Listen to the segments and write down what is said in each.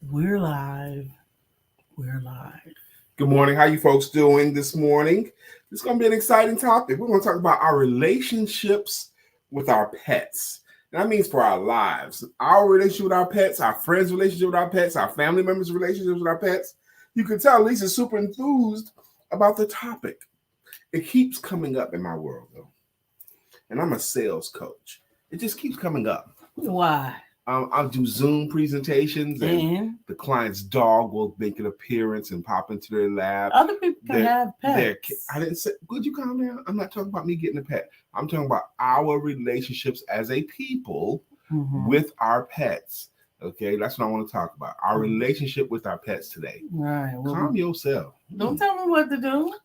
We're live. We're live. Good morning. How you folks doing this morning? It's going to be an exciting topic. We're going to talk about our relationships with our pets. And that means for our lives, our relationship with our pets, our friends' relationship with our pets, our family members' relationships with our pets. You can tell Lisa's super enthused about the topic. It keeps coming up in my world, though. And I'm a sales coach. It just keeps coming up. Why? I'll do Zoom presentations, and the client's dog will make an appearance and pop into their lab. Other people can have pets. I didn't say, could you calm down? I'm not talking about me getting a pet. I'm talking about our relationships as a people with our pets. Okay, that's what I want to talk about. Our relationship with our pets today. Right. Calm yourself. Don't tell me what to do.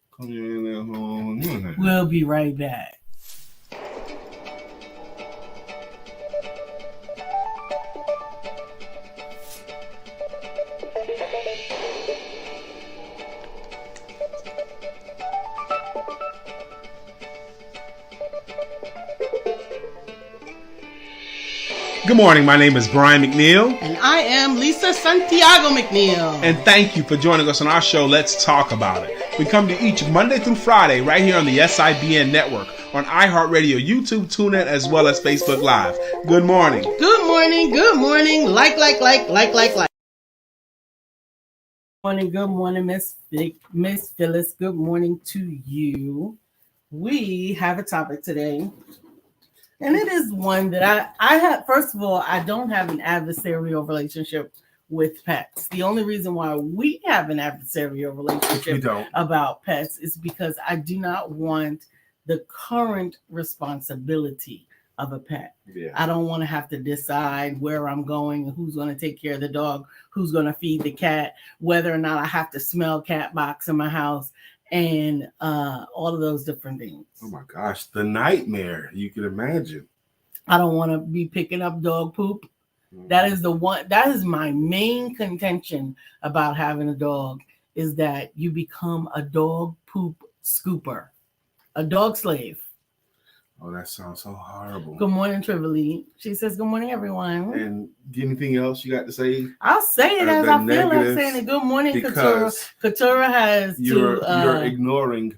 We'll be right back. Good morning. My name is Brian McNeill. And I am Lisa Santiago McNeill. And thank you for joining us on our show, Let's Talk About It. We come to each Monday through Friday right here on the SIBN network, on iHeartRadio, YouTube, TuneIn, as well as Facebook Live. Good morning. Good morning. Good morning. Like. Good morning, Miss Phyllis. Good morning to you. We have a topic today. And it is one that I have. First of all, I don't have an adversarial relationship with pets. The only reason why we have an adversarial relationship about pets is because I do not want the current responsibility of a pet. Yeah. I don't want to have to decide where I'm going and who's going to take care of the dog, who's going to feed the cat, whether or not I have to smell cat box in my house, and all of those different things. Oh my gosh, the nightmare you can imagine. I don't want to be picking up dog poop. That is my main contention about having a dog, is that you become a dog poop scooper, a dog slave. Oh, that sounds so horrible. Good morning, Trivoli. She says, good morning, everyone. And anything else you got to say? I'll say it as I feel like saying it. Good morning, Katura. Katura has you're ignoring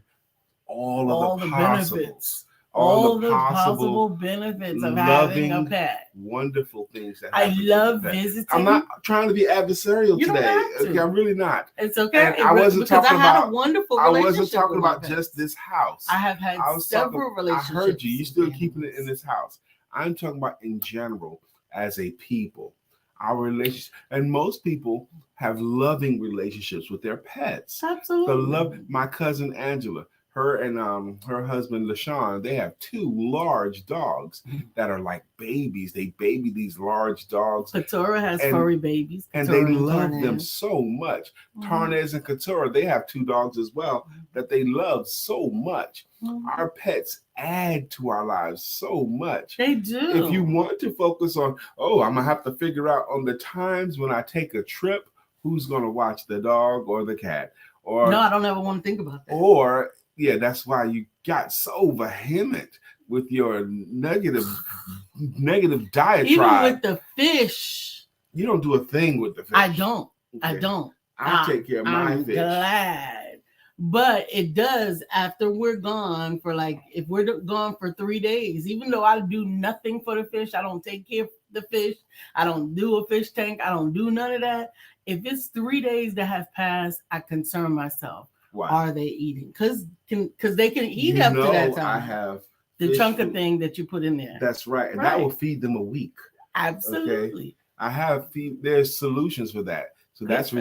all the benefits. All the possible benefits of having a pet. Wonderful things that I love visiting. I'm not trying to be adversarial you today. Don't have to. Okay, I'm really not. It's okay. And I wasn't talking about. A wonderful relationship. I wasn't talking about just this house. I have had several relationships. I heard you. You still keeping it in this house. I'm talking about in general as a people. Our relationship, and most people have loving relationships with their pets. Absolutely. My cousin Angela. Her and her husband LaShawn, they have two large dogs that are like babies. They baby these large dogs. Katura has furry babies. And they love them so much. Tarnez and Katura, they have two dogs as well that they love so much. Our pets add to our lives so much. They do. If you want to focus on, I'm going to have to figure out on the times when I take a trip, who's going to watch the dog or the cat? Or no, I don't ever want to think about that. Or yeah, that's why you got so vehement with your negative diatribe. Even with the fish. You don't do a thing with the fish. I don't. Okay. I don't. I take care of my fish. I'm glad. But it does after we're gone for if we're gone for 3 days, even though I do nothing for the fish, I don't take care of the fish, I don't do a fish tank, I don't do none of that. If it's 3 days that have passed, I concern myself. Why? Are they eating? Because they can eat up to that time. I have the chunk of thing that you put in there. That's right. And that will feed them a week. Absolutely. Okay? I have there's solutions for that. So that's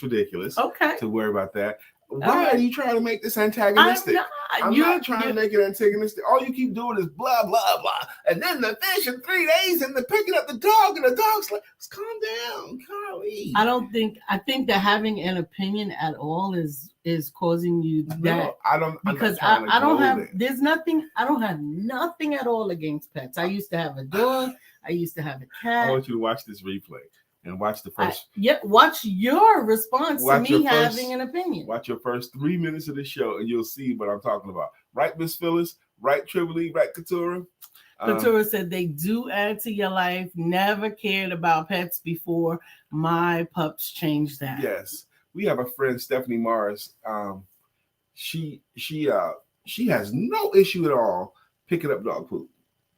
ridiculous. Okay. To worry about that. Why are you trying to make this antagonistic? I'm not trying to make it antagonistic. All you keep doing is blah, blah, blah. And then the fish in 3 days and they're picking up the dog and the dog's like, calm down, Carly. I think that having an opinion at all is causing you that. No, I don't. Because I don't have, there's nothing, I don't have nothing at all against pets. I used to have a dog. I used to have a cat. I want you to watch this replay. And watch the first. Watch your response to me having an opinion. Watch your first 3 minutes of the show, and you'll see what I'm talking about. Right, Miss Phyllis? Right, Trivoli? Right, Katura? Katura said they do add to your life. Never cared about pets before. My pups changed that. Yes, we have a friend, Stephanie Morris. She has no issue at all picking up dog poop.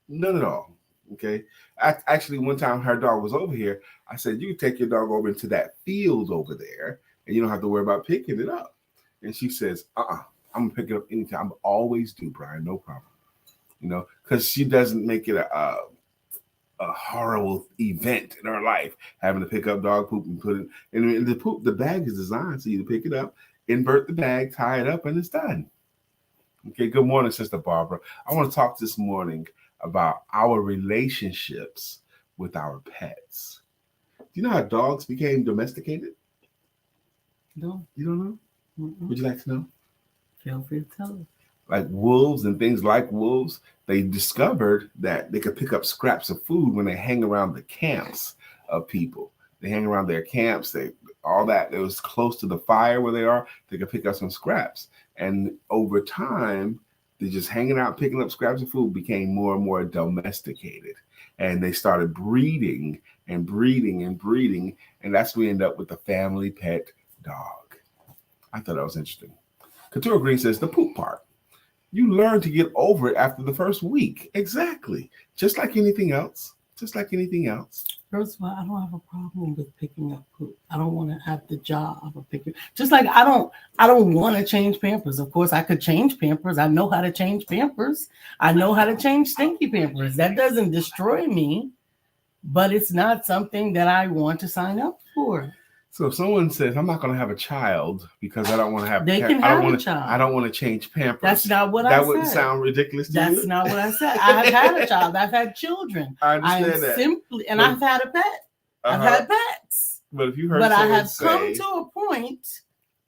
None at all. Okay. Actually, one time her dog was over here. I said, you can take your dog over into that field over there and you don't have to worry about picking it up. And she says, I'm going to pick it up anytime. I always do, Brian. No problem. You know, because she doesn't make it a horrible event in her life, having to pick up dog poop and put it in the bag is designed so you to pick it up, invert the bag, tie it up, and it's done. Okay, good morning, Sister Barbara. I want to talk this morning about our relationships with our pets. Do you know how dogs became domesticated? No. You don't know? Mm-mm. Would you like to know? Feel free to tell us. Like wolves and things like wolves, they discovered that they could pick up scraps of food when they hang around the camps of people. They hang around their camps, all that. It was close to the fire where they are. They could pick up some scraps. And over time, they just hanging out, picking up scraps of food became more and more domesticated. And they started breeding and breeding and breeding. And that's when we end up with the family pet dog. I thought that was interesting. Katura Green says the poop part. You learn to get over it after the first week. Exactly. Just like anything else. Just like anything else. First of all, I don't have a problem with picking up poop. I don't want to have the job of picking. Just like I don't want to change Pampers. Of course, I could change Pampers. I know how to change Pampers. I know how to change stinky Pampers. That doesn't destroy me, but it's not something that I want to sign up for. So if someone says, I'm not going to have a child because I don't want to have they can have a child. I don't want to change Pampers. That's not what I said. That wouldn't sound ridiculous to you? That's not what I said. I've had a child. I've had children. I understand that. And I've had a pet. I've had pets. But if you heard I have come to a point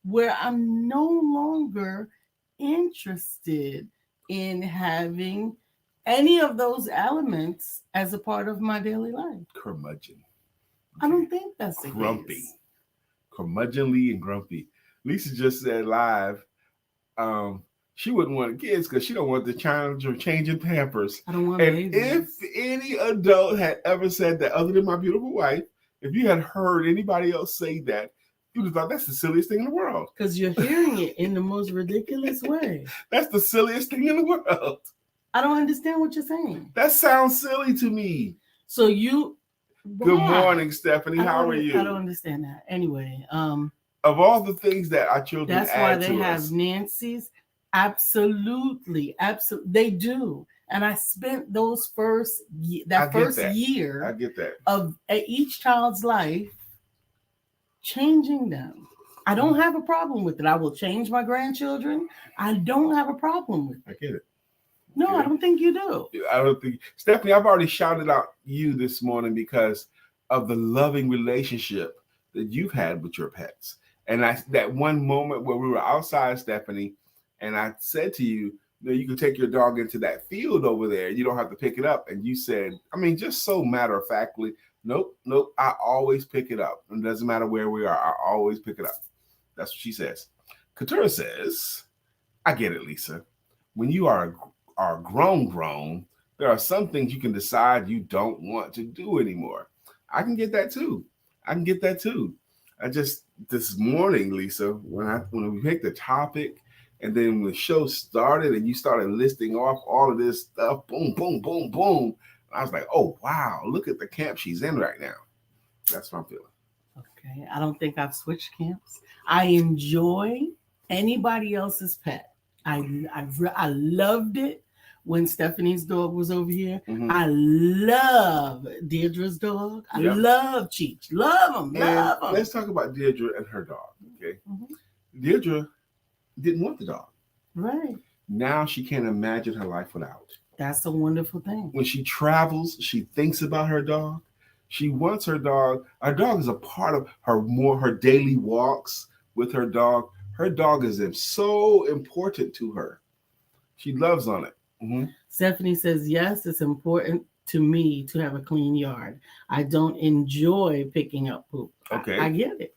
where I'm no longer interested in having any of those elements as a part of my daily life. Curmudgeon. I don't think that's the grumpy. Case. Curmudgeonly and grumpy. Lisa just said live, she wouldn't want kids because she don't want the challenge of changing Pampers. I don't want And if any adult had ever said that, other than my beautiful wife, if you had heard anybody else say that, you would have thought that's the silliest thing in the world. Because you're hearing it in the most ridiculous way. That's the silliest thing in the world. I don't understand what you're saying. That sounds silly to me. So you... Good morning, Stephanie. How are you? I don't understand that. Anyway, of all the things that our children that's add why they to have us, Nancy's. Absolutely, they do. And I spent those first year I get that of each child's life changing them. I don't have a problem with it. I will change my grandchildren. I don't have a problem with it. I get it. No, I don't think you do. I don't think, Stephanie, I've already shouted out you this morning because of the loving relationship that you've had with your pets. And that one moment where we were outside, Stephanie, and I said to you, you can take your dog into that field over there. You don't have to pick it up. And you said, just so matter-of-factly, nope, I always pick it up. It doesn't matter where we are. I always pick it up. That's what she says. Katura says, I get it, Lisa. When you are grown, there are some things you can decide you don't want to do anymore. I can get that too. I just, this morning, Lisa, when we picked the topic and then when the show started and you started listing off all of this stuff, boom, boom, boom, boom. I was like, oh, wow, look at the camp she's in right now. That's what I'm feeling. Okay. I don't think I've switched camps. I enjoy anybody else's pet. I loved it when Stephanie's dog was over here. Mm-hmm. I love Deirdre's dog. I love Cheech. Love them. Let's talk about Deirdre and her dog. Okay. Mm-hmm. Deirdre didn't want the dog. Right. Now she can't imagine her life without. That's a wonderful thing. When she travels, she thinks about her dog. She wants her dog. Our dog is a part of her daily walks with her dog. Her dog is so important to her. She loves on it. Mm-hmm. Stephanie says, yes, it's important to me to have a clean yard. I don't enjoy picking up poop. Okay. I get it.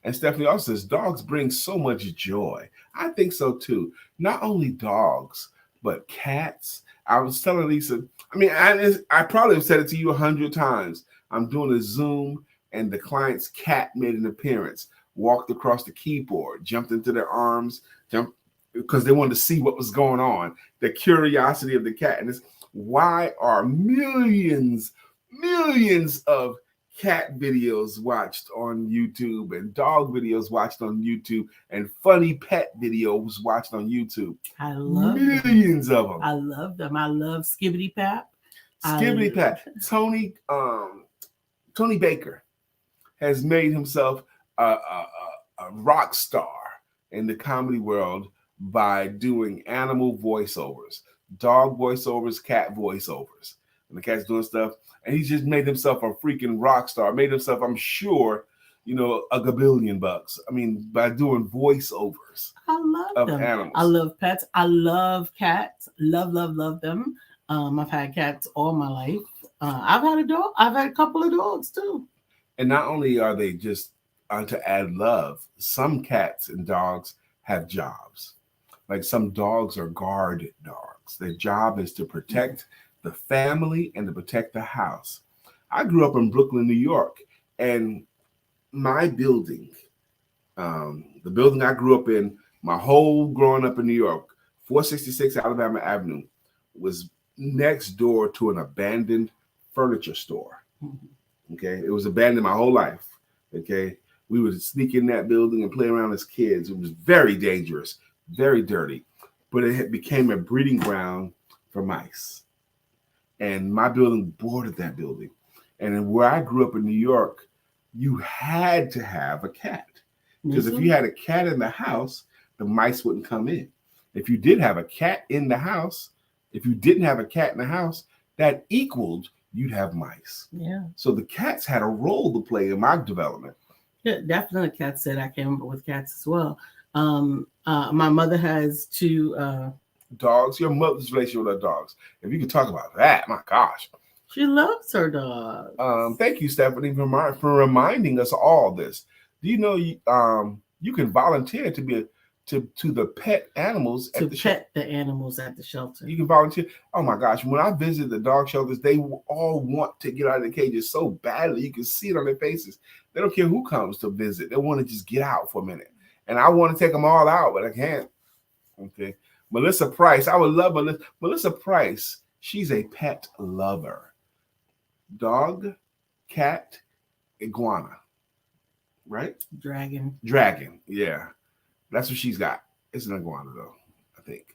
And Stephanie also says, dogs bring so much joy. I think so too. Not only dogs, but cats I was telling Lisa, I mean, I probably have said it to you 100 times. I'm doing a Zoom and the client's cat made an appearance, walked across the keyboard, jumped into their arms, jumped because they wanted to see what was going on. The curiosity of the cat. And it's why are millions of cat videos watched on YouTube and dog videos watched on YouTube and funny pet videos watched on YouTube? I love millions them. of them. I love them. I love Skibbity Pap. Skibbity Pap. Tony Baker has made himself a rock star in the comedy world by doing animal voiceovers, dog voiceovers, cat voiceovers. And the cat's doing stuff. And he's just made himself a freaking rock star. Made himself, I'm sure, $1 gabillion. I mean, by doing voiceovers. I love them. Animals. I love pets. I love cats. Love them. I've had cats all my life. I've had a dog. I've had a couple of dogs too. And not only are they just to add love, some cats and dogs have jobs. Like some dogs are guard dogs. Their job is to protect the family and to protect the house. I grew up in Brooklyn, New York, and my building, the building I grew up in, my whole growing up in New York, 466 Alabama Avenue, was next door to an abandoned furniture store. Okay, it was abandoned my whole life. Okay, we would sneak in that building and play around as kids. It was very dangerous, very dirty, but it became a breeding ground for mice. And my building bordered that building. And where I grew up in New York, you had to have a cat. Because if you had a cat in the house, the mice wouldn't come in. If you did have a cat in the house, if you didn't have a cat in the house, that equaled you'd have mice. Yeah. So the cats had a role to play in my development. Yeah, definitely cats said I came up with cats as well. My mother has two dogs. Your mother's relationship with her dogs. If you could talk about that, my gosh. She loves her dog. Thank you, Stephanie, for reminding us all this. Do you know you can volunteer to be to the pet animals at the shelter? The animals at the shelter. You can volunteer. Oh my gosh, when I visit the dog shelters, they all want to get out of the cages so badly. You can see it on their faces. They don't care who comes to visit. They want to just get out for a minute. And I want to take them all out, but I can't. Okay. Melissa Price. I would love Melissa Price. She's a pet lover. Dog, cat, iguana. Right? Dragon. Yeah. That's what she's got. It's an iguana, though, I think.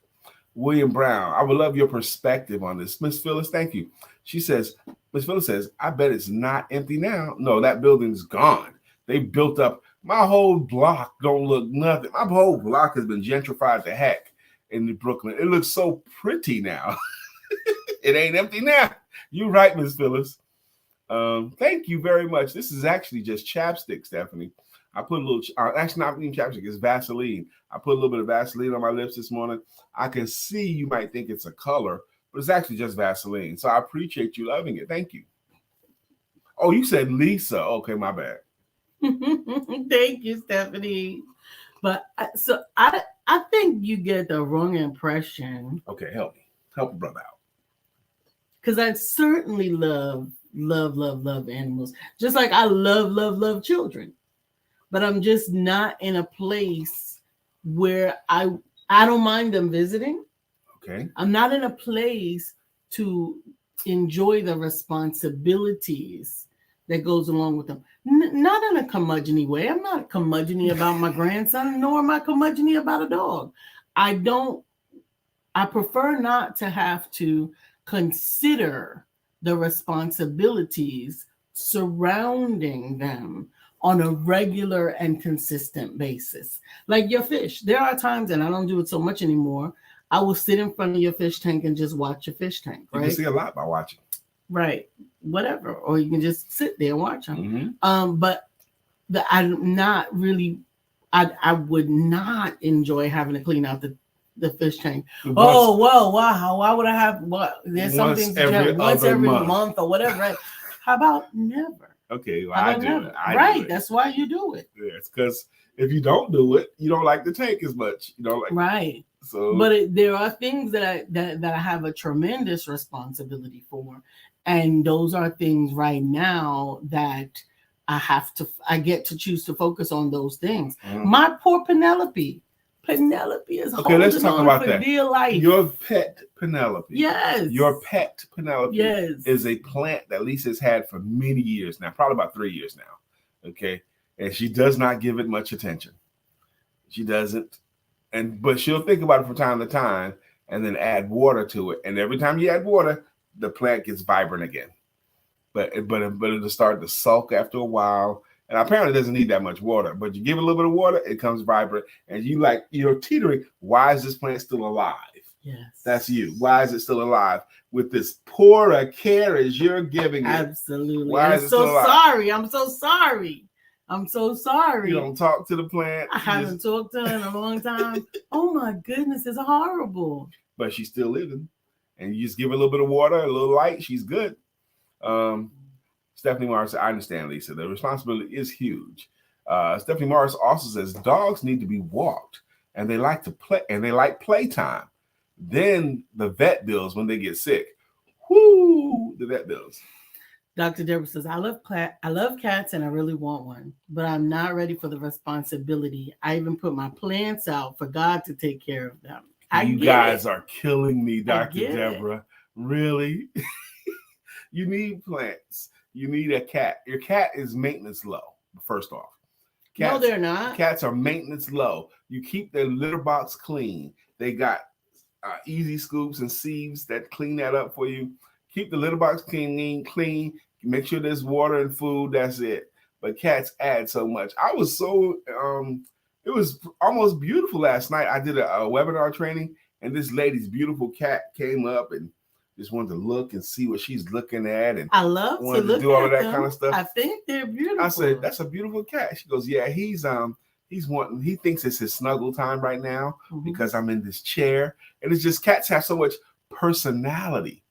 William Brown, I would love your perspective on this. Miss Phyllis, thank you. She says, Miss Phyllis says, I bet it's not empty now. No, that building's gone. They built up. My whole block don't look nothing. My whole block has been gentrified to heck in Brooklyn. It looks so pretty now. It ain't empty now. You're right, Miss Phyllis. Thank you very much. This is actually just chapstick, Stephanie. I put a little, actually not even chapstick, it's Vaseline. I put a little bit of Vaseline on my lips this morning. I can see you might think it's a color, but it's actually just Vaseline. So I appreciate you loving it. Thank you. Oh, you said Lisa. Okay, my bad. Thank you, Stephanie. But I think you get the wrong impression. Okay, help me. Help a brother out. Because I certainly love animals. Just like I love children. But I'm just not in a place where I don't mind them visiting. Okay. I'm not in a place to enjoy the responsibilities that goes along with them. Not in a curmudgeon way. I'm not curmudgeon about my grandson, nor am I curmudgeon about a dog. I prefer not to have to consider the responsibilities surrounding them on a regular and consistent basis. Like your fish. There are times, and I don't do it so much anymore, I will sit in front of your fish tank and just watch your fish tank, right? You can see a lot by watching. Right. Whatever. Or you can just sit there and watch them. Mm-hmm. But I'm not really, I would not enjoy having to clean out the fish tank. Wow. Why would I have, there's something once every month or whatever, right? How about never? Okay, well, How I about do never? it. I Right. do it. That's why you do it. Yes, because if you don't do it, you don't like to take as much. You don't like Right. so. But there are things that I have a tremendous responsibility for, and those are things right now that I get to choose to focus on those things. My poor Penelope is Okay, let's holding talk on about for that. dear life. Your pet Penelope. Yes. Your pet Penelope Yes. is a plant that Lisa's had for many years now, probably about 3 years now. Okay. And she does not give it much attention. She doesn't. But she'll think about it from time to time and then add water to it. And every time you add water, the plant gets vibrant again. But it'll start to sulk after a while. And apparently it doesn't need that much water. But you give it a little bit of water, it comes vibrant. And you're teetering. Why is this plant still alive? Yes. That's you. Why is it still alive with this poor care as you're giving it? Absolutely. Why I'm is it still alive? sorry. I'm so sorry. I'm so sorry. You don't talk to the plant. I haven't talked to her in a long time. Oh my goodness, it's horrible. But she's still living. And you just give her a little bit of water, a little light, she's good. Stephanie Morris, I understand, Lisa. The responsibility is huge. Stephanie Morris also says dogs need to be walked and they like to play and they like playtime. Then the vet bills when they get sick. Whoo, the vet bills. Dr. Deborah says, I love cats and I really want one, but I'm not ready for the responsibility. I even put my plants out for God to take care of them. You guys are killing me, Dr. Deborah. Really? You need plants. You need a cat. Your cat is maintenance low, first off. Cats, no, they're not. Cats are maintenance low. You keep their litter box clean. They got easy scoops and sieves that clean that up for you. Keep the litter box clean. Make sure there's water and food. That's it. But cats add so much. I was so it was almost beautiful last night. I did a webinar training, and this lady's beautiful cat came up and just wanted to look and see what she's looking at, and I love to look do all of that them. kind of stuff. I think they're beautiful. I said, "That's a beautiful cat." She goes, "Yeah, he's wanting. He thinks it's his snuggle time right now because I'm in this chair, and it's just cats have so much personality.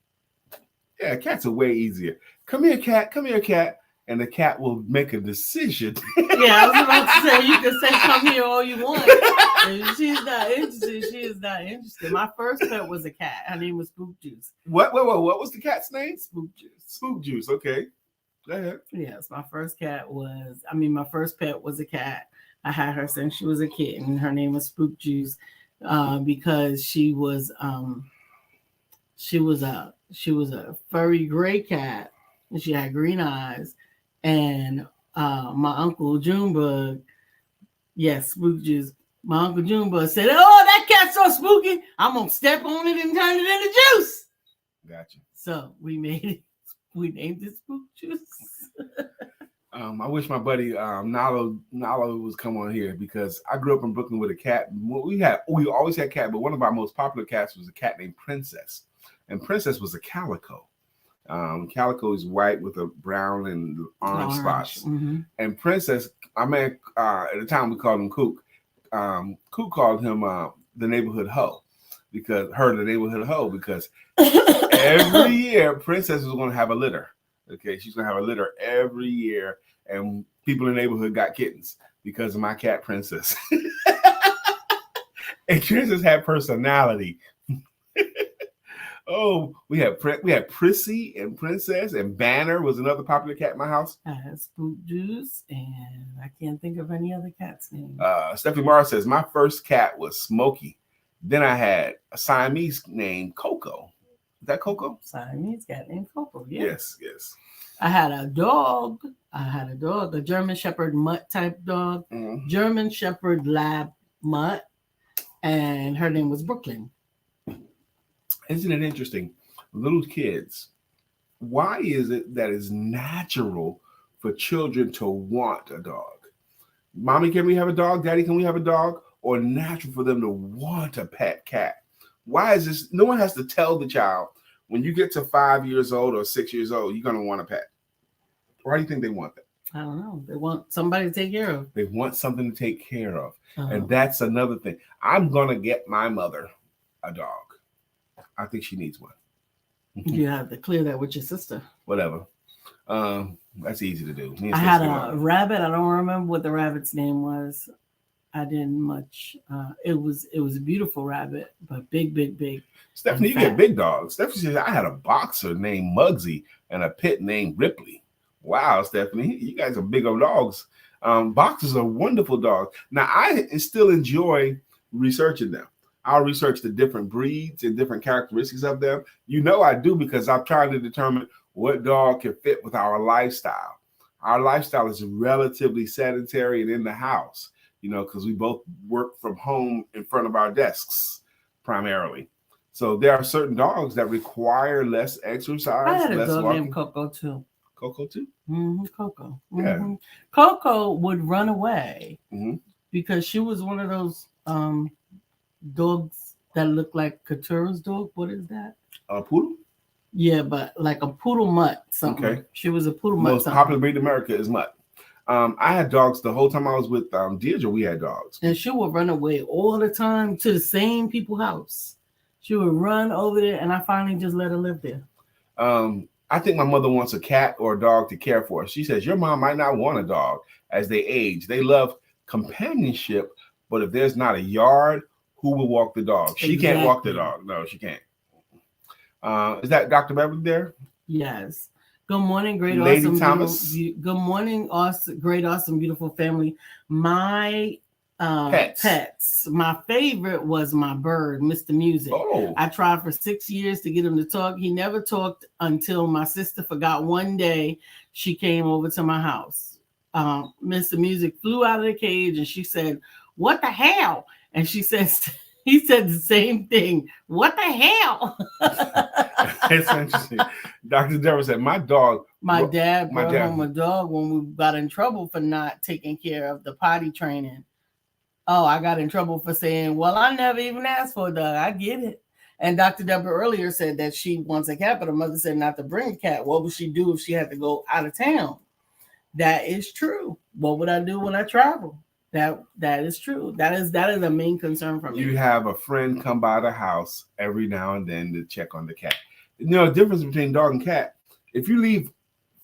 Yeah, cats are way easier. Come here, cat. Come here, cat." And the cat will make a decision. Yeah, I was about to say, you can say come here all you want. If she's not interested, she is not interested. My first pet was a cat. Her name was Spook Juice. What was the cat's name? Spook Juice. Spook Juice, okay. Go ahead. Yes, my first pet was a cat. I had her since she was a kitten. Her name was Spook Juice because she was a furry gray cat and she had green eyes. And my Uncle Junebug, yes, Spook Juice. My Uncle Junebug said, "Oh, that cat's so spooky, I'm gonna step on it and turn it into juice." Gotcha. So we named it Spook Juice. I wish my buddy Nalo was come on here because I grew up in Brooklyn with a cat. We always had cat, but one of our most popular cats was a cat named Princess, and Princess was a calico. Calico is white with a brown and orange spots. Mm-hmm. And Princess, at the time we called him Kook. Kook called him the neighborhood hoe because every year Princess was going to have a litter. Okay, she's going to have a litter every year, and people in the neighborhood got kittens because of my cat Princess. And Princess had personality. Oh, we had Prissy and Princess, and Banner was another popular cat in my house. I had Spook Juice, and I can't think of any other cat's name. Stephanie Morris says, my first cat was Smokey. Then I had a Siamese named Coco. Is that Coco? Siamese cat named Coco, yeah. Yes. I had a dog, a German Shepherd mutt type dog, German Shepherd lab mutt, and her name was Brooklyn. Isn't it interesting? Little kids, why is it that it's natural for children to want a dog? Mommy, can we have a dog? Daddy, can we have a dog? Or natural for them to want a pet cat? Why is this? No one has to tell the child, when you get to 5 years old or 6 years old, you're going to want a pet. Why do you think they want that? I don't know. They want somebody to take care of. They want something to take care of. And that's another thing. I'm going to get my mother a dog. I think she needs one. You have to clear that with your sister. Whatever. That's easy to do. Me and I had Stacey a do it. rabbit. I don't remember what the rabbit's name was. I didn't much. It was a beautiful rabbit, but big. Stephanie, you and get fat. big dogs. Stephanie says, I had a boxer named Muggsy and a pit named Ripley. Wow, Stephanie, you guys are big old dogs. Boxers are wonderful dogs. Now, I still enjoy researching them. I'll research the different breeds and different characteristics of them. You know I do, because I'm trying to determine what dog can fit with our lifestyle. Our lifestyle is relatively sedentary and in the house, because we both work from home in front of our desks primarily. So there are certain dogs that require less exercise. I had a less dog walking. named Coco too. Coco too? Coco. Yeah. Coco would run away Mm-hmm. because she was one of those dogs that look like Couture's dog. What is that? A poodle? Yeah, but like a poodle mutt something. Okay. She was a poodle mutt. Most popular breed in America is mutt. I had dogs the whole time I was with Deirdre. We had dogs. And she would run away all the time to the same people's house. She would run over there, and I finally just let her live there. I think my mother wants a cat or a dog to care for. She says, your mom might not want a dog as they age. They love companionship, but if there's not a yard, who will walk the dog? She can't walk the dog. No, she can't. Is that Dr. Beverly there? Yes. Good morning, great, Lady awesome, Thomas. good morning, awesome, great, awesome, beautiful family. My pets. My favorite was my bird, Mr. Music. Oh. I tried for 6 years to get him to talk. He never talked until my sister forgot one day. She came over to my house. Mr. Music flew out of the cage and she said, "What the hell?" And he said the same thing. What the hell? It's interesting. Dr. Deborah said, my dad brought home a dog when we got in trouble for not taking care of the potty training. Oh, I got in trouble for saying, well, I never even asked for a dog. I get it. And Dr. Deborah earlier said that she wants a cat, but her mother said not to bring a cat. What would she do if she had to go out of town? That is true. What would I do when I travel? That is true. That is a main concern for me. You have a friend come by the house every now and then to check on the cat. The difference between dog and cat, if you leave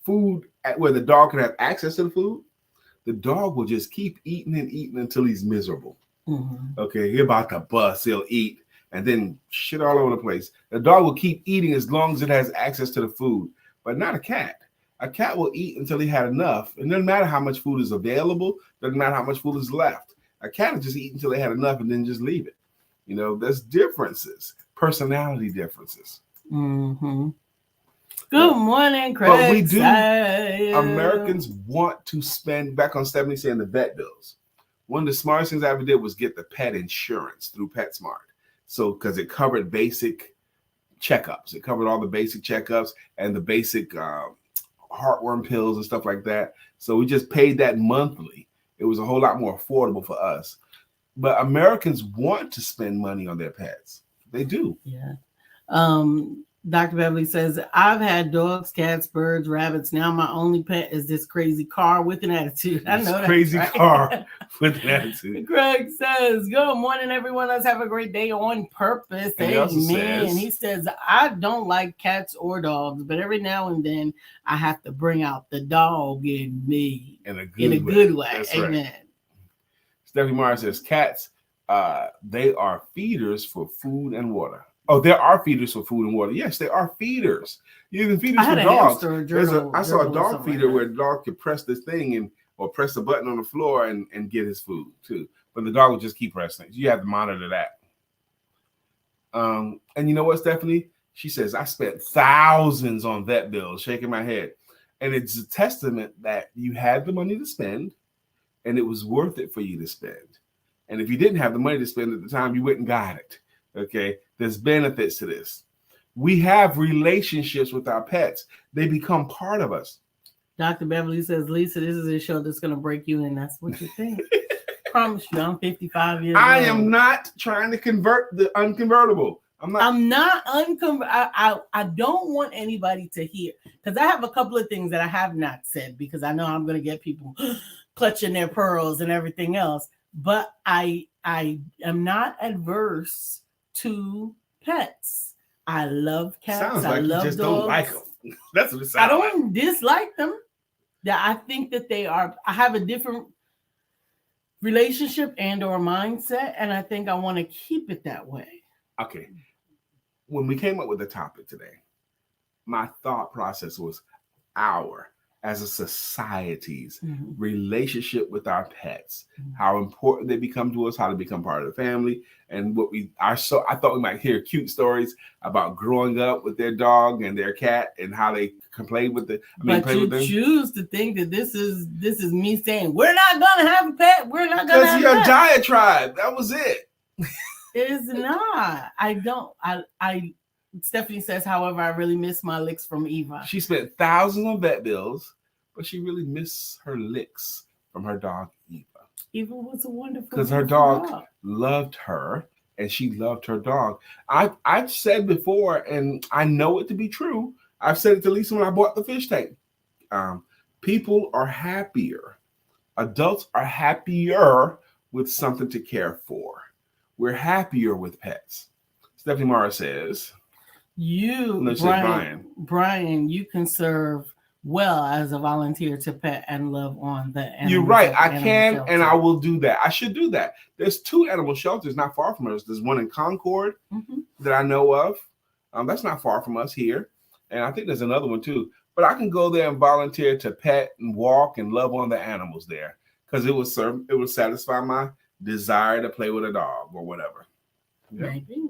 food at where the dog can have access to the food, the dog will just keep eating and eating until he's miserable. Mm-hmm. Okay, he's about to bust, he'll eat and then shit all over the place. The dog will keep eating as long as it has access to the food, but not a cat. A cat will eat until he had enough. It doesn't matter how much food is available. Doesn't matter how much food is left. A cat will just eat until they had enough and then just leave it. There's differences, personality differences. Mm-hmm. Good morning, Craig. But we do. Americans want to spend, back on Stephanie saying the vet bills. One of the smartest things I ever did was get the pet insurance through PetSmart. So, because it covered basic checkups. It covered all the basic checkups and the basic heartworm pills and stuff like that. So we just paid that monthly. It was a whole lot more affordable for us. But Americans want to spend money on their pets. They do. Yeah. Dr. Beverly says, I've had dogs, cats, birds, rabbits. Now my only pet is this crazy car with an attitude. I know that. Crazy right? car with an attitude. Greg says, good morning, everyone. Let's have a great day on purpose. And Amen. He says, I don't like cats or dogs, but every now and then I have to bring out the dog in me. In a good way. That's Amen. Right. Stephanie Meyer says, cats, they are feeders for food and water. Oh, there are feeders for food and water. Yes, there are feeders. Even feeders for dogs. I saw a dog feeder where the dog could press this thing or press the button on the floor and get his food too. But the dog would just keep pressing it. You have to monitor that. And you know what, Stephanie? She says, I spent thousands on vet bills, shaking my head. And it's a testament that you had the money to spend and it was worth it for you to spend. And if you didn't have the money to spend at the time, you wouldn't got it. Okay, there's benefits to this. We have relationships with our pets. They become part of us. Dr. Beverly says, Lisa, this is a show that's going to break you, and that's what you think. Promise you, I'm 55 years old. I am not trying to convert the unconvertible. I don't want anybody to hear, because I have a couple of things that I have not said, because I know I'm going to get people clutching their pearls and everything else. But I am not adverse to pets. I love cats. Sounds like I love you just dogs. don't like them. That's what it sounds I like. don't dislike them. Yeah, I think that I have a different relationship and or mindset, and I think I want to keep it that way. Okay. When we came up with the topic today, my thought process was as a society's relationship with our pets, how important they become to us, how they become part of the family, and I thought we might hear cute stories about growing up with their dog and their cat and how they can play with them. Choose to think that this is me saying we're not gonna have a pet. We're not gonna have a pet. Because you're a diatribe. That was it. It's not. I don't. I Stephanie says, however, I really miss my licks from Eva. She spent thousands on vet bills, but she really missed her licks from her dog, Eva. Eva was a wonderful because her dog loved her and she loved her dog. I've said before, and I know it to be true. I've said it to Lisa when I bought the fish tank. People are happier. Adults are happier with something to care for. We're happier with pets. Stephanie Mara says, Brian, you can serve well as a volunteer to pet and love on the animals. You're right. I can shelter. And I will do that. I should do that. There's 2 animal shelters not far from us. There's one in Concord that I know of. That's not far from us here. And I think there's another one too. But I can go there and volunteer to pet and walk and love on the animals there because it would satisfy my desire to play with a dog or whatever. Yep. Maybe.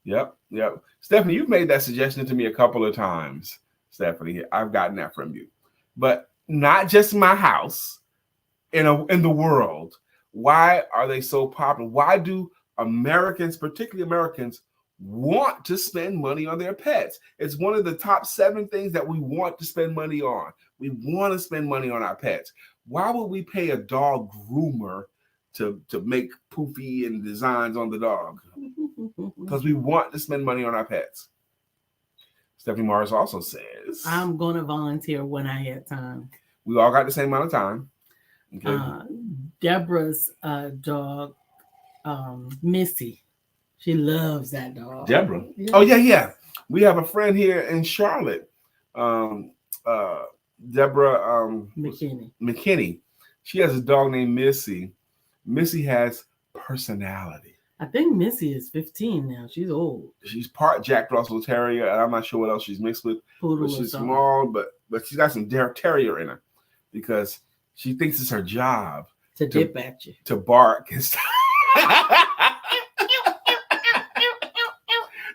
Yep. Stephanie, you've made that suggestion to me a couple of times. Stephanie, I've gotten that from you. But not just my house, in the world. Why are they so popular? Why do Americans, particularly Americans, want to spend money on their pets? It's one of the top 7 things that we want to spend money on. We want to spend money on our pets. Why would we pay a dog groomer to make poofy and designs on the dog? Because we want to spend money on our pets. Stephanie Morris also says, I'm going to volunteer when I get time. We all got the same amount of time. Okay. Deborah's dog, Missy. She loves that dog. Deborah? Yeah. Oh, yeah. We have a friend here in Charlotte. Deborah McKinney. She has a dog named Missy. Missy has personality. I think Missy is 15 now. She's old. She's part Jack Russell Terrier, and I'm not sure what else she's mixed with. Poodle she's small, but she's got some terrier in her because she thinks it's her job to dip at you, to bark and stuff.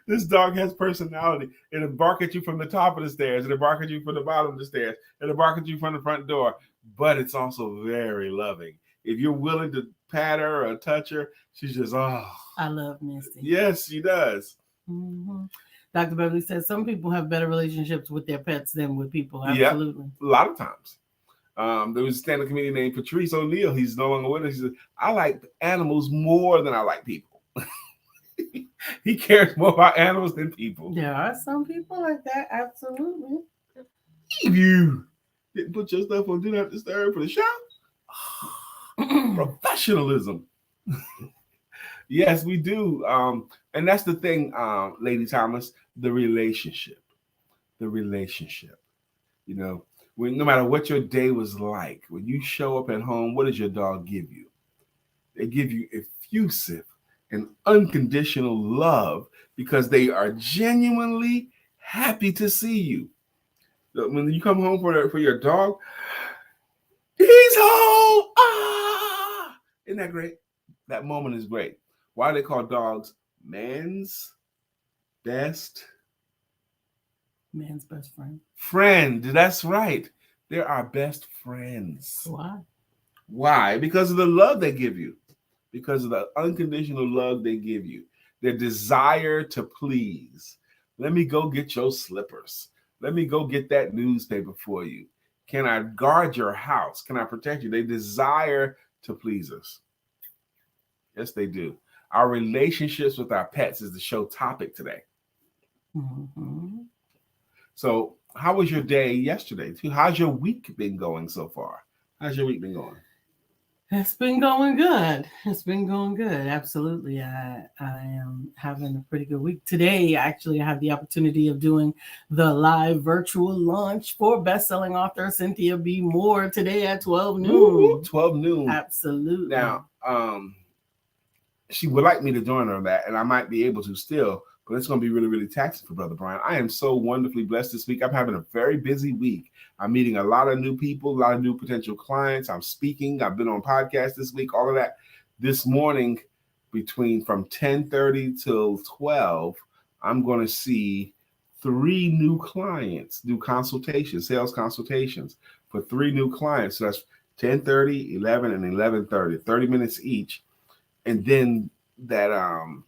This dog has personality. It'll bark at you from the top of the stairs. It'll bark at you from the bottom of the stairs. It'll bark at you from the front door. But it's also very loving. If you're willing to pat her or touch her, she's just, oh. I love Misty. Yes, she does. Mm-hmm. Dr. Beverly says some people have better relationships with their pets than with people. Absolutely. Yeah, a lot of times. There was a stand-up comedian named Patrice O'Neill. He's no longer with us. He said, I like animals more than I like people. He cares more about animals than people. There are some people like that. Absolutely. If you didn't put your stuff on Do Not Disturb for the show, professionalism. Yes, we do. And that's the thing, Lady Thomas, the relationship. You know, no matter what your day was like, when you show up at home, what does your dog give you? They give you effusive and unconditional love because they are genuinely happy to see you. When you come home for your dog, he's home. Ah! Isn't that great? That moment is great. Why do they call dogs man's best friend? Friend, that's right. They're our best friends. Why? Because of the love they give you. Because of the unconditional love they give you. Their desire to please. Let me go get your slippers. Let me go get that newspaper for you. Can I guard your house? Can I protect you? They desire to please us. Yes, they do. Our relationships with our pets is the show topic today. Mm-hmm. So, how was your day yesterday? How's your week been going so far? How's your week been going? It's been going good. It's been going good. Absolutely. I am having a pretty good week. Today, actually, I have the opportunity of doing the live virtual launch for best-selling author Cynthia B. Moore today at 12 noon. 12 noon. Absolutely. Now, she would like me to join her on that, and I might be able to still, but it's going to be really, really taxing for Brother Brian. I am so wonderfully blessed this week. I'm having a very busy week. I'm meeting a lot of new people, a lot of new potential clients. I'm speaking. I've been on podcasts this week, all of that. This morning, from 10:30 till 12, I'm going to see 3 new clients, do consultations, sales consultations for 3 new clients. So that's 10:30, 11, and 11:30, 30 minutes each. And then that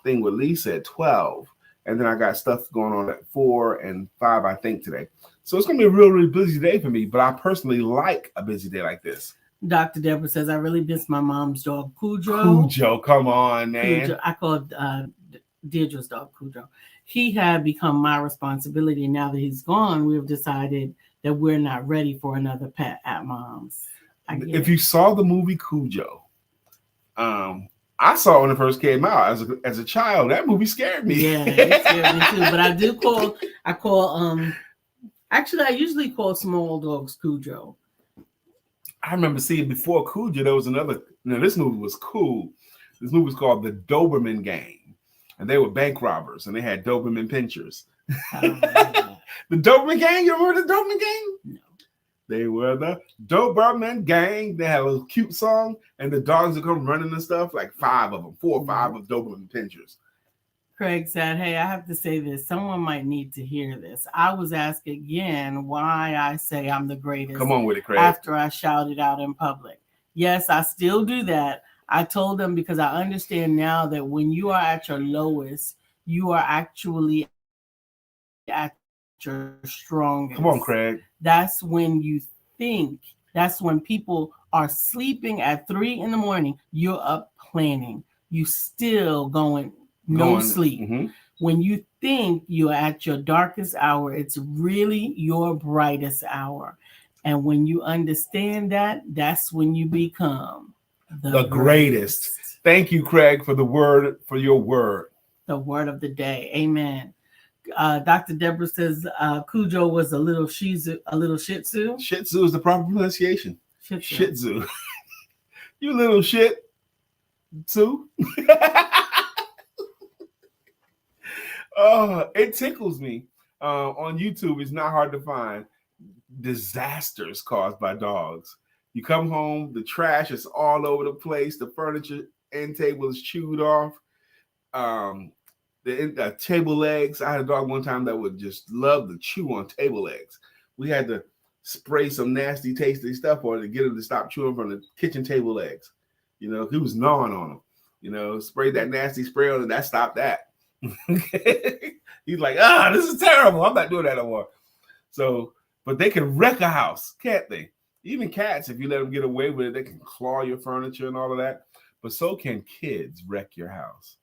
thing with Lisa at 12. And then I got stuff going on at 4 and 5, I think, today. So it's going to be a real, really busy day for me. But I personally like a busy day like this. Dr. Deborah says, I really miss my mom's dog, Cujo. Cujo, come on, man. Cujo. I called Deirdre's dog, Cujo. He had become my responsibility. Now that he's gone, we've decided that we're not ready for another pet at mom's. If you saw the movie Cujo, I saw it when it first came out as a child. That movie scared me. Yeah, it scared me too. But I usually call small dogs Cujo. I remember seeing before Cujo, there was another. This movie was cool. This movie was called The Doberman Gang. And they were bank robbers, and they had Doberman pinchers. The Doberman Gang? You remember the Doberman Gang? No. They were the Doberman Gang. They had a little cute song, and the dogs would come running and stuff, like 5 of them, 4 or 5 of Doberman pinchers. Craig said, hey, I have to say this. Someone might need to hear this. I was asked again why I say I'm the greatest. Come on with it, Craig. After I shouted out in public. Yes, I still do that. I told them because I understand now that when you are at your lowest, you are actually at your strongest. Come on, Craig. That's when you think. That's when people are sleeping at 3 a.m. You're up planning. You still going sleep. Mm-hmm. When you think you're at your darkest hour, it's really your brightest hour. And when you understand that, that's when you become the greatest. Thank you, Craig, for your word. The word of the day. Amen. Dr. Deborah says Cujo was a little Shih Tzu. Shih Tzu is the proper pronunciation. Shih Tzu. You little shit too. It tickles me. On YouTube, it's not hard to find disasters caused by dogs. You come home, the trash is all over the place. The furniture end table is chewed off. The table legs. I had a dog one time that would just love to chew on table legs. We had to spray some nasty, tasty stuff on it to get him to stop chewing from the kitchen table legs. He was gnawing on them. Sprayed that nasty spray on it. That stopped that. He's like, this is terrible. I'm not doing that no more. So, but they can wreck a house, can't they? Even cats, if you let them get away with it, they can claw your furniture and all of that. But so can kids wreck your house.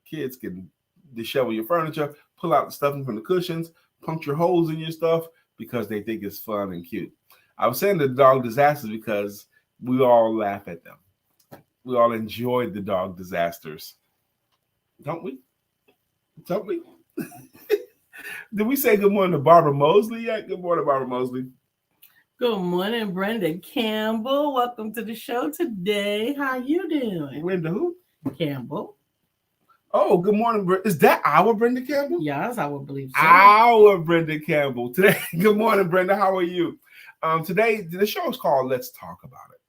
Kids can dishevel your furniture, pull out the stuffing from the cushions, puncture holes in your stuff because they think it's fun and cute. I was saying the dog disasters because we all laugh at them. We all enjoyed the dog disasters. Don't we? Did we say good morning to Barbara Mosley yet? Good morning, Barbara Mosley. Good morning, Brenda Campbell. Welcome to the show today. How you doing? Brenda who? Campbell. Oh, good morning. Is that our Brenda Campbell? Yes, I would believe so. Our Brenda Campbell. Today, good morning, Brenda. How are you? Today, the show is called Let's Talk About It.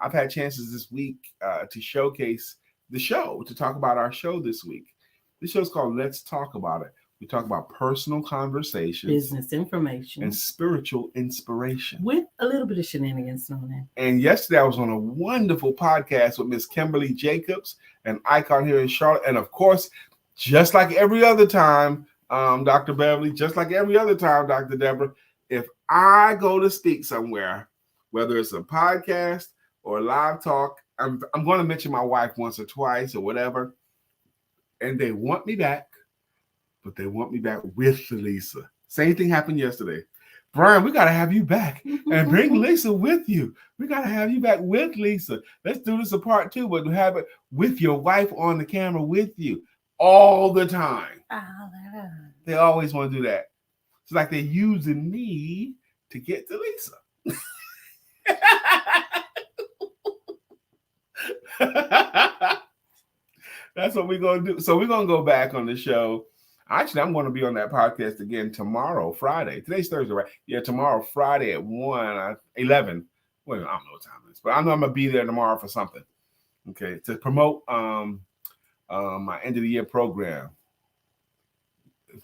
I've had chances this week to showcase the show, to talk about our show this week. This show is called Let's Talk About It. We talk about personal conversations, business information, and spiritual inspiration. With a little bit of shenanigans thrown in. And yesterday I was on a wonderful podcast with Miss Kimberly Jacobs, an icon here in Charlotte. And of course, just like every other time, Dr. Beverly, just like every other time, Dr. Deborah, if I go to speak somewhere, whether it's a podcast or a live talk, I'm going to mention my wife once or twice or whatever. And they want me back. But they want me back with Lisa. Same thing happened yesterday. Brian, we got to have you back and bring Lisa with you. We got to have you back with Lisa. Let's do this a part 2, but have it with your wife on the camera with you all the time. They always want to do that. It's like they're using me to get to Lisa. That's what we're going to do. So we're going to go back on the show. Actually, I'm going to be on that podcast again tomorrow, Friday. Today's Thursday, right? Yeah, tomorrow, Friday at 11. Well, I don't know what time it is, but I know I'm going to be there tomorrow for something. Okay, to promote my end of the year program.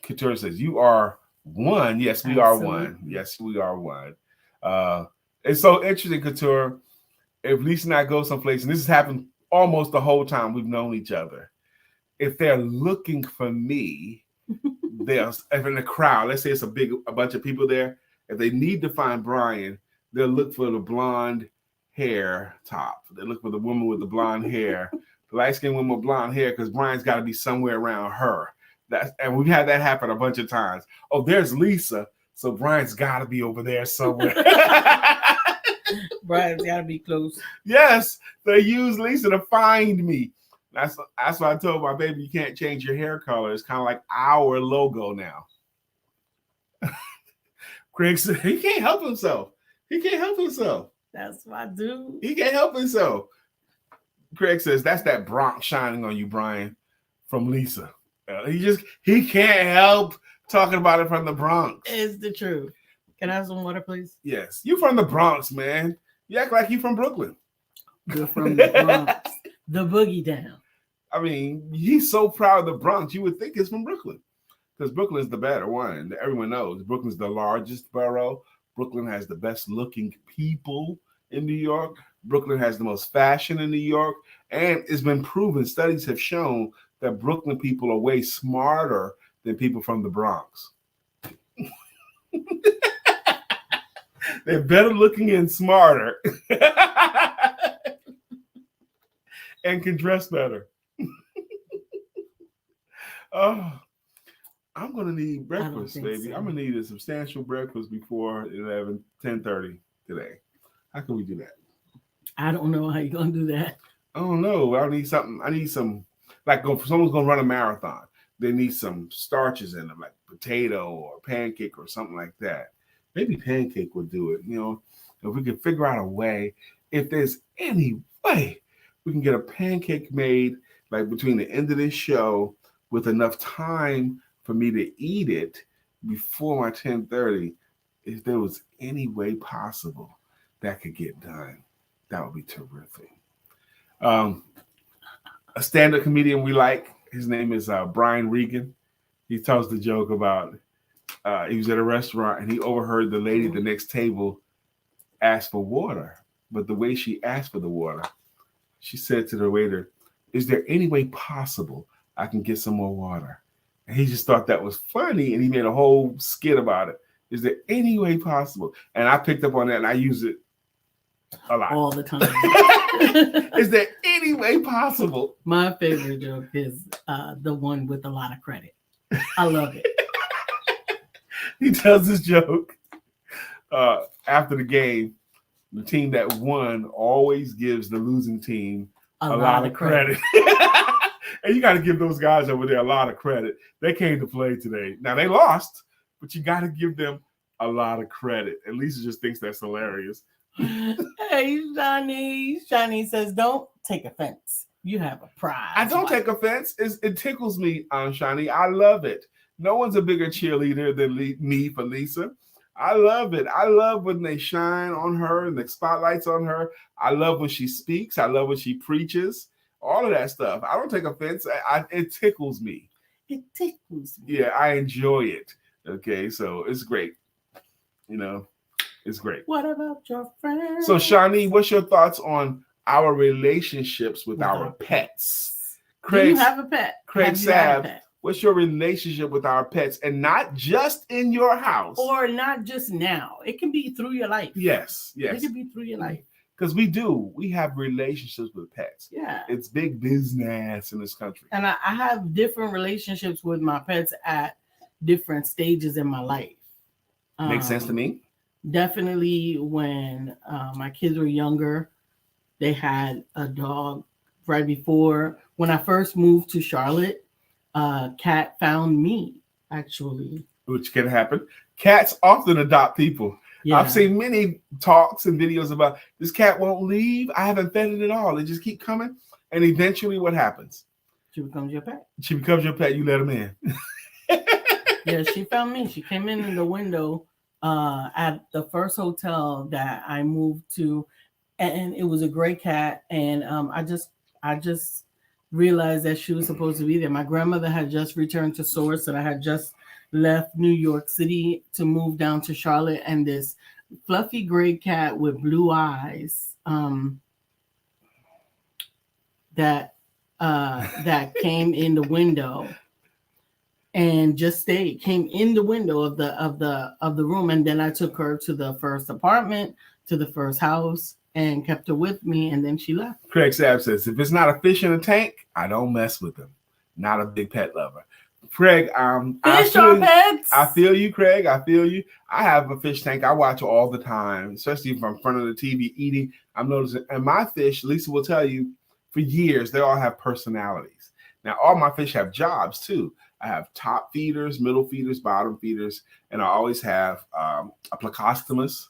Couture says, you are one. Yes, we are one. Yes, we are one. It's so interesting, Couture. If Lisa and I go someplace, and this has happened almost the whole time we've known each other, if they're looking for me, if in the crowd, let's say it's a bunch of people there, if they need to find Brian, they'll look for the blonde hair top. They look for the woman with the blonde hair, the light-skinned woman with blonde hair, because Brian's got to be somewhere around her. And we've had that happen a bunch of times. Oh, there's Lisa, so Brian's got to be over there somewhere. Brian's got to be close. Yes, they use Lisa to find me. That's why I told my baby, you can't change your hair color. It's kind of like our logo now. Craig said he can't help himself. He can't help himself. That's my dude. He can't help himself. Craig says that's that Bronx shining on you, Brian, from Lisa. He can't help talking about it from the Bronx. It's the truth. Can I have some water, please? Yes. You from the Bronx, man. You act like you from Brooklyn. You're from the Bronx. The boogie down. I mean, he's so proud of the Bronx. You would think it's from Brooklyn, because Brooklyn is the better one. Everyone knows Brooklyn's the largest borough. Brooklyn has the best looking people in New York. Brooklyn has the most fashion in New York. And it's been proven, studies have shown that Brooklyn people are way smarter than people from the Bronx. They're better looking and smarter. And can dress better. Oh, I'm going to need breakfast, baby. So. I'm going to need a substantial breakfast before 10:30 today. How can we do that? I don't know how you're going to do that. I don't know. I need something. I need some, like someone's going to run a marathon. They need some starches in them, like potato or pancake or something like that. Maybe pancake would do it. You know, if we could figure out a way, if there's any way we can get a pancake made like between the end of this show with enough time for me to eat it before my 10:30. If there was any way possible that could get done, that would be terrific. A stand-up comedian we like, his name is Brian Regan. He tells the joke about he was at a restaurant and he overheard the lady at the next table ask for water. But the way she asked for the water, she said to the waiter, "Is there any way possible I can get some more water?" And he just thought that was funny, and he made a whole skit about it. Is there any way possible? And I picked up on that, and I use it a lot. All the time. Is there any way possible? My favorite joke is the one with a lot of credit. I love it. He tells this joke after the game. The team that won always gives the losing team a lot of credit. And you got to give those guys over there a lot of credit. They came to play today. Now, they lost, but you got to give them a lot of credit. And Lisa just thinks that's hilarious. Hey, Johnny. Johnny says, don't take offense. You have a prize. I don't take offense. It tickles me, Shani. I love it. No one's a bigger cheerleader than me for Lisa. I love it. I love when they shine on her and the spotlight's on her. I love when she speaks. I love when she preaches. All of that stuff. I don't take offense. It tickles me. It tickles me. Yeah, I enjoy it. Okay, so it's great. You know, it's great. What about your friends? So, Shani, what's your thoughts on our relationships with our pets? Craig, do you have a pet? Craig Sav, what's your relationship with our pets? And not just in your house. Or not just now. It can be through your life. Yes. It can be through your life. Because we have relationships with pets. Yeah. It's big business in this country. And I have different relationships with my pets at different stages in my life. Makes sense to me. Definitely when my kids were younger, they had a dog right before. When I first moved to Charlotte, Cat found me, actually. Which can happen. Cats often adopt people. Yeah. I've seen many talks and videos about this cat won't leave. I haven't fed it at all. They just keep coming. And eventually what happens? She becomes your pet. She becomes your pet. You let them in. Yeah, she found me. She came in the window at the first hotel that I moved to, and it was a gray cat. And I just realized that she was supposed to be there. My grandmother had just returned to Source, and I had just left New York City to move down to Charlotte, and this fluffy gray cat with blue eyes that came in the window and just stayed, came in the window of the room. And then I took her to the first apartment, to the first house, and kept her with me, and then she left. Craig Sapp says, if it's not a fish in a tank, I don't mess with them. Not a big pet lover. Craig, Fish are pets. I feel you, Craig. I feel you. I have a fish tank. I watch all the time, especially from in front of the TV eating. I'm noticing, and my fish, Lisa will tell you, for years, they all have personalities. Now, all my fish have jobs too. I have top feeders, middle feeders, bottom feeders, and I always have a plecostomus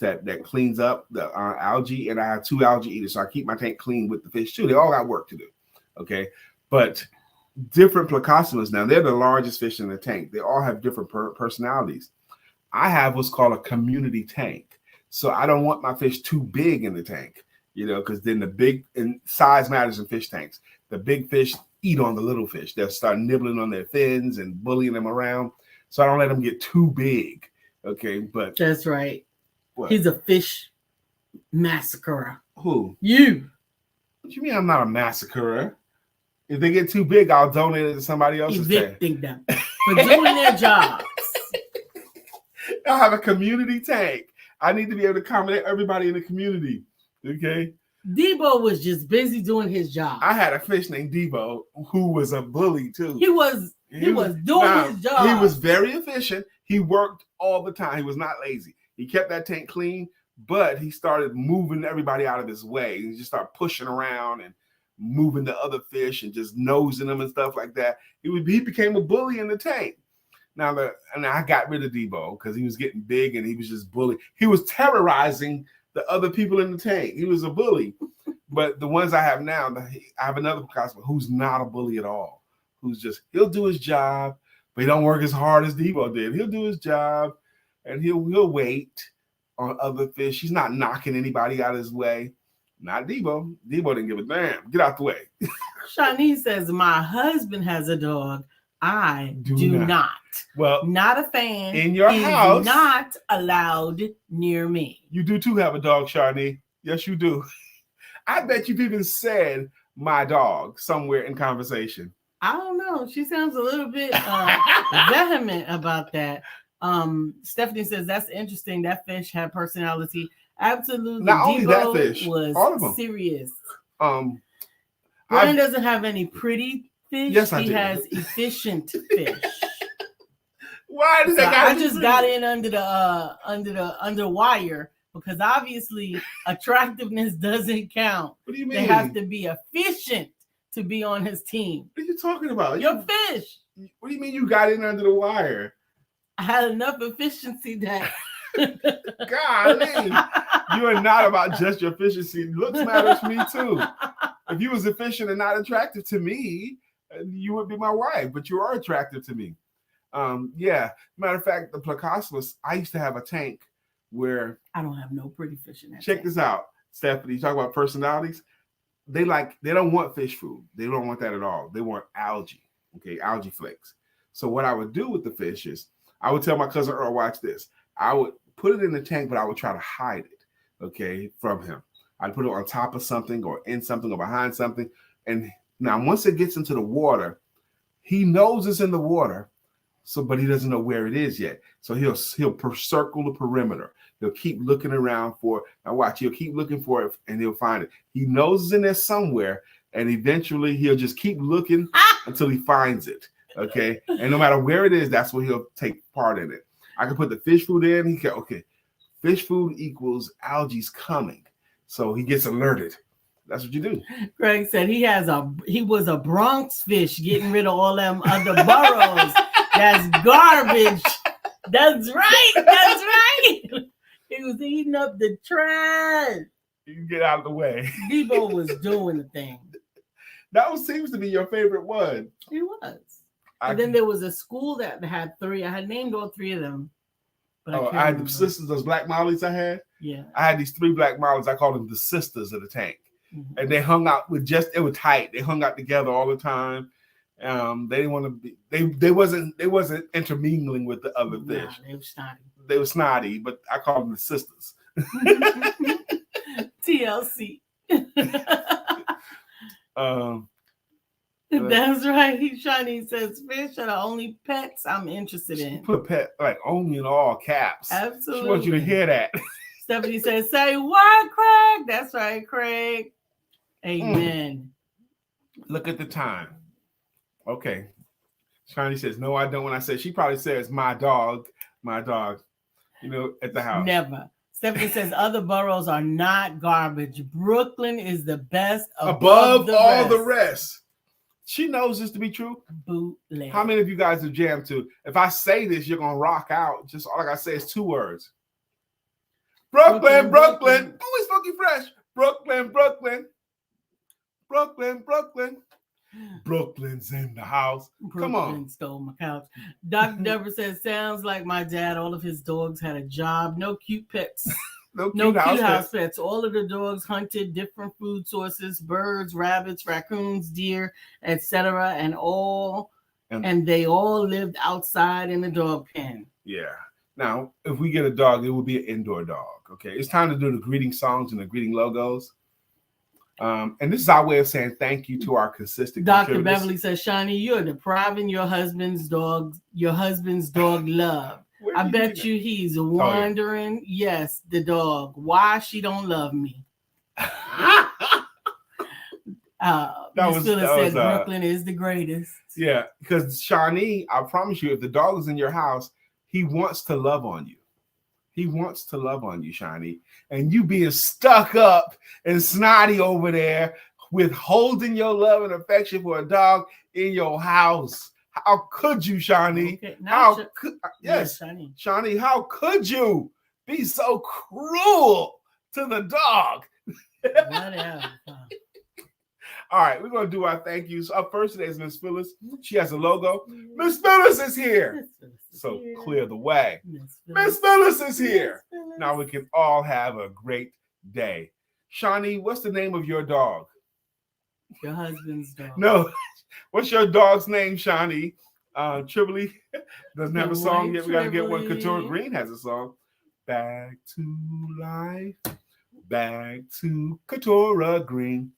that cleans up the algae, and I have 2 algae eaters, so I keep my tank clean with the fish too. They all got work to do, okay? But different plecostomus now, they're the largest fish in the tank. They all have different personalities. I have what's called a community tank, so I don't want my fish too big in the tank, because then the big, and size matters in fish tanks. The big fish eat on the little fish. They'll start nibbling on their fins and bullying them around, so I don't let them get too big, okay? But that's right. What? He's a fish massacrer. Who? You. What you mean I'm not a massacrer? If they get too big, I'll donate it to somebody else's evicting them for doing their jobs. I have a community tank. I need to be able to accommodate everybody in the community. Okay. Debo was just busy doing his job. I had a fish named Debo who was a bully too. He was doing his job. He was very efficient. He worked all the time. He was not lazy. He kept that tank clean, but he started moving everybody out of his way. He just started pushing around and moving the other fish and just nosing them and stuff like that. He became a bully in the tank. Now I got rid of Debo because he was getting big and he was just bullying. He was terrorizing the other people in the tank. He was a bully. But the ones I have now, I have another customer who's not a bully at all. He'll do his job, but he don't work as hard as Debo did. He'll do his job and he'll wait on other fish. He's not knocking anybody out of his way. Not Debo. Debo didn't give a damn. Get out the way. Shanice says, my husband has a dog. I do not. Well, not a fan. In your house. Not allowed near me. You do too have a dog, Shani. Yes, you do. I bet you've even said my dog somewhere in conversation. I don't know. She sounds a little bit vehement about that. Stephanie says, that's interesting. That fish had personality. Absolutely. Not only that fish, was all of them. Serious. Brian doesn't have any pretty fish. Yes, I he do. has efficient fish. Why does that I just got in under the wire because obviously attractiveness doesn't count. What do you mean? They have to be efficient to be on his team. What are you talking about? Your fish. What do you mean you got in under the wire? I had enough efficiency that. Golly, you are not about just your efficiency. Looks matters to me too. If you was efficient and not attractive to me, you would be my wife. But you are attractive to me. Yeah. Matter of fact, the plecostomus, I used to have a tank where I don't have no pretty fish in that. Check this out, Stephanie. You talk about personalities. They don't want fish food. They don't want that at all. They want algae. Okay, algae flakes. So what I would do with the fish is I would tell my cousin Earl, watch this. I would put it in the tank, but I would try to hide it, okay, from him. I'd put it on top of something or in something or behind something. And now once it gets into the water, he knows it's in the water, but he doesn't know where it is yet. So he'll circle the perimeter. He'll keep looking around for it. Now watch, he'll keep looking for it and he'll find it. He knows it's in there somewhere, and eventually he'll just keep looking until he finds it. Okay. And no matter where it is, that's where he'll take part in it. I can put the fish food in. He can, okay, fish food equals algae's coming. So he gets alerted. That's what you do. Greg said he was a Bronx fish getting rid of all them other burrows. That's garbage. That's right. That's right. He was eating up the trash. You can get out of the way. Debo was doing the thing. That one seems to be your favorite one. He was. And then there was a school that had 3. I had named all 3 of them. But I had the sisters, those black mollies I had. Yeah. I had these 3 black mollies. I called them the sisters of the tank. Mm-hmm. And they hung out with it was tight. They hung out together all the time. They didn't want to be, they wasn't intermingling with the other fish. They were snotty. They were snotty, but I called them the sisters. TLC. That's right. Shani says fish are the only pets I'm interested in. Put pet like only in all caps. Absolutely. She wants you to hear that. Stephanie says, say what, Craig? That's right, Craig. Amen. Look at the time. Okay. Shani says, no, I don't. When I say, she probably says, my dog, at the house. Never. Stephanie says, other boroughs are not garbage. Brooklyn is the best above all the rest. She knows this to be true. Bootleg. How many of you guys are jammed to? If I say this, you're going to rock out. Just all I got to say is 2 words. Brooklyn. Always funky fresh. Brooklyn. Brooklyn's in the house. Come on. Brooklyn stole my couch. Dr. Deborah says, sounds like my dad. All of his dogs had a job. No cute pets. No cute house pets. All of the dogs hunted different food sources, birds, rabbits, raccoons, deer, etc. And they all lived outside in the dog pen. Yeah. Now, if we get a dog, it will be an indoor dog. Okay. It's time to do the greeting songs and the greeting logos. And this is our way of saying thank you to our consistent Dr. Beverly says, Shani, you're depriving your husband's dog love. I bet you he's wondering, yes, the dog, why she don't love me. Miss Phyllis said Brooklyn is the greatest. Yeah, because Shani, I promise you, if the dog is in your house, he wants to love on you. He wants to love on you, Shani. And you being stuck up and snotty over there withholding your love and affection for a dog in your house. How could you, Shani? Okay, yes, Shani, how could you be so cruel to the dog? Whatever. All right, we're going to do our thank yous. Up first today is Miss Phyllis. She has a logo. Miss Phyllis is here. So clear the way. Miss Phyllis is here. Now we can all have a great day. Shani, what's the name of your dog? Your husband's dog. No. What's your dog's name, Shani? Tribbley doesn't have a song yet. We got to get one. Couture Green has a song. Back to life. Back to Couture Green.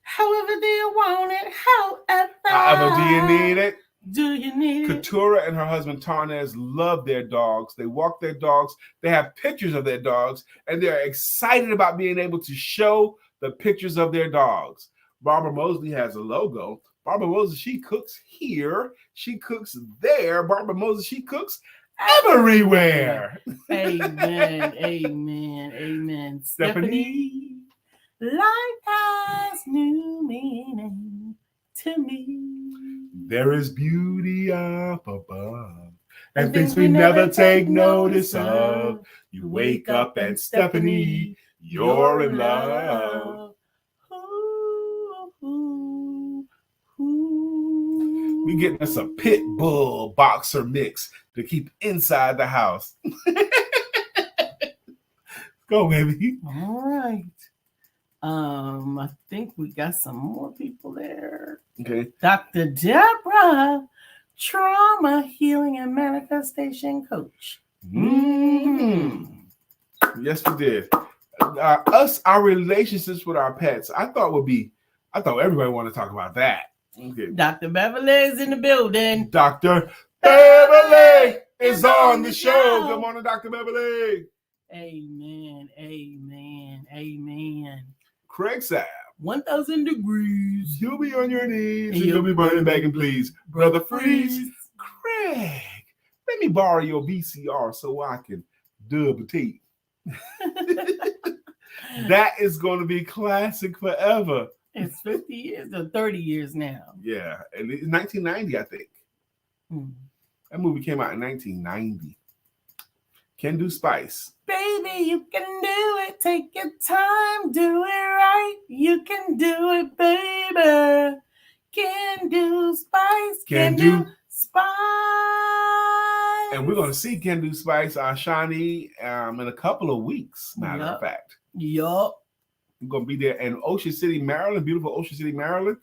However do you want it? However do you need it? Do you need it? Katura and her husband Tarnez love their dogs. They walk their dogs. They have pictures of their dogs, and they're excited about being able to show the pictures of their dogs. Barbara Mosley has a logo. Barbara Mosley, she cooks here. She cooks there. Barbara Mosley, she cooks everywhere. Amen. Amen. Amen. Stephanie. Life has new meaning to me. There is beauty up above and things we never take notice of. You wake up and Stephanie, you're in love. We getting us a pit bull boxer mix to keep inside the house. Go, baby. All right. I think we got some more people there. Okay. Dr. Deborah, trauma healing and manifestation coach. Mm-hmm. Yes, we did. Our relationships with our pets. I thought everybody wanted to talk about that. Okay. Dr. Beverly is in the building. Dr. Beverly is on the show. Good morning, Dr. Beverly. Amen. Amen. Amen. Craig Sapp. 1,000 degrees. You'll be on your knees and you'll be burning back and please. Brother Freeze. Craig. let me borrow your VCR so I can dub a tape. That is going to be classic forever. It's 50 years or 30 years now. Yeah, and it's 1990, I think. That movie came out in 1990. Can Do Spice. Baby, you can do it. Take your time. Do it right. You can do it, baby. Can do Spice. Can Do Spice. And we're going to see Can Do Spice, Shawnee, in a couple of weeks, matter of fact. Yup. We're going to be there in Ocean City, Maryland, beautiful Ocean City, Maryland.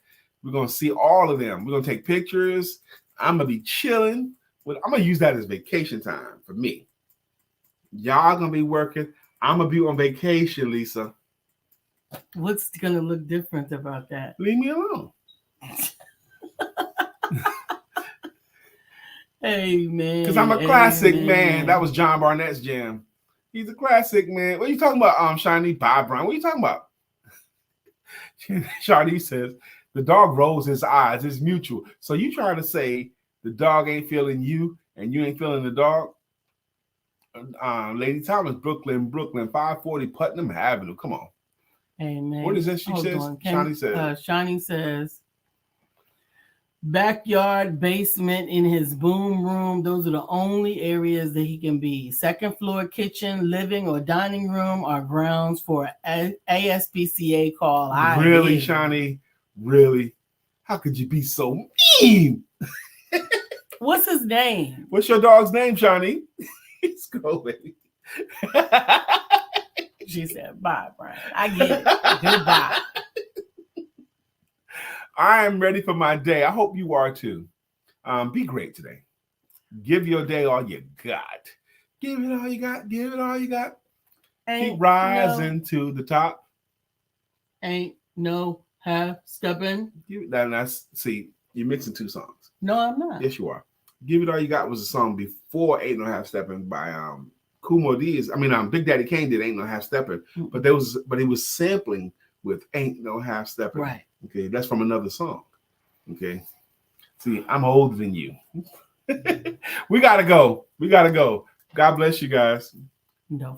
We're going to see all of them. We're going to take pictures. I'm going to be chilling. I'm going to use that as vacation time for me. Y'all going to be working. I'm going to be on vacation, Lisa. What's going to look different about that? Leave me alone. Amen. Because I'm a classic man. That was John Barnett's jam. He's a classic man. What are you talking about, Shawnee? Bob Brown. What are you talking about? Shawnee says, the dog rolls his eyes. It's mutual. So you trying to say the dog ain't feeling you and you ain't feeling the dog? Lady Thomas, Brooklyn, 540 Putnam Avenue. Come on. Amen. What is that she says? Shawnee says. Shawnee says, backyard, basement, in his boom room. Those are the only areas that he can be. Second floor, kitchen, living, or dining room are grounds for an ASPCA call. Really, Shawnee? Really? How could you be so mean? What's his name? What's your dog's name, Shawnee? Let's go, baby. She said, bye, Brian. I get it. Goodbye. I am ready for my day. I hope you are too. Be great today. Give your day all you got. Give it all you got. Give it all you got. Keep rising to the top. Ain't no half stepping. See, you're mixing two songs. No, I'm not. Yes, you are. Give It All You Got was a song before Ain't No Half Stepping by Kumo Diaz. Big Daddy Kane did Ain't No Half Stepping, but he was sampling with Ain't No Half Stepping. Right. Okay, that's from another song. Okay. See, I'm older than you. We gotta go. God bless you guys. No.